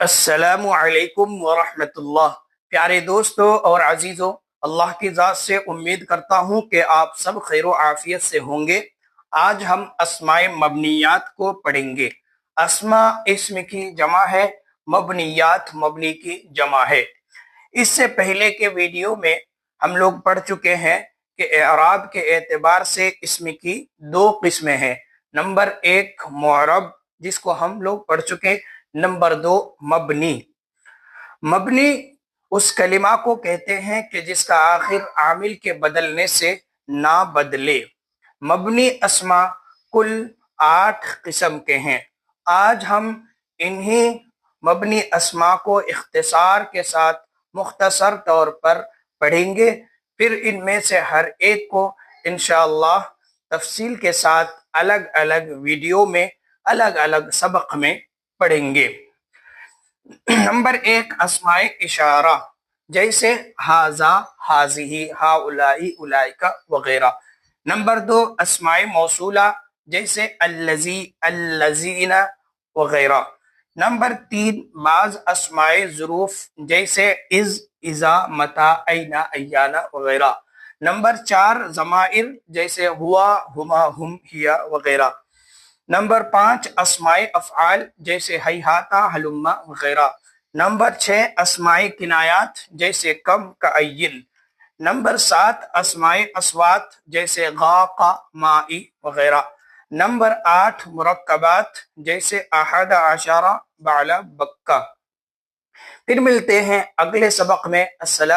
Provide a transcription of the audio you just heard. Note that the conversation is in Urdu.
السلام علیکم ورحمۃ اللہ۔ پیارے دوستوں اور عزیزوں، اللہ کی ذات سے امید کرتا ہوں کہ آپ سب خیر و عافیت سے ہوں گے۔ آج ہم اسماء مبنیات کو پڑھیں گے۔ اسماء اسم کی جمع ہے، مبنیات مبنی کی جمع ہے۔ اس سے پہلے کے ویڈیو میں ہم لوگ پڑھ چکے ہیں کہ اعراب کے اعتبار سے اسم کی دو قسمیں ہیں۔ نمبر ایک معرب، جس کو ہم لوگ پڑھ چکے۔ نمبر دو مبنی۔ مبنی اس کلمہ کو کہتے ہیں کہ جس کا آخر عامل کے بدلنے سے نہ بدلے۔ مبنی اسما کل 8 قسم کے ہیں۔ آج ہم انہی مبنی اسما کو اختصار کے ساتھ مختصر طور پر پڑھیں گے، پھر ان میں سے ہر ایک کو انشاءاللہ تفصیل کے ساتھ الگ الگ ویڈیو میں الگ الگ سبق میں پڑھیں گے۔ نمبر ایک اسماء اشارہ، جیسے ہاذا، ہاذہ، ہاؤلائی، اولئک وغیرہ۔ نمبر دو اسماء موصولہ، جیسے الذی، الذین وغیرہ۔ نمبر تین بعض اسماء ظروف، جیسے اذ، اذا، متی، این، ایان وغیرہ۔ نمبر چار ضمائر، جیسے ہوا، ہما، ہم، ہی وغیرہ۔ نمبر 5 اسماء افعال، جیسے ہیہاتا، ہلما وغیرہ۔ نمبر 6 اسماء کنایات، جیسے کم، کعین۔ نمبر 7 اسماء اصوات، جیسے غا، قا، مائی وغیرہ۔ نمبر 8 مرکبات، جیسے احد عشر، بعل، بکہ۔ پھر ملتے ہیں اگلے سبق میں۔ السلام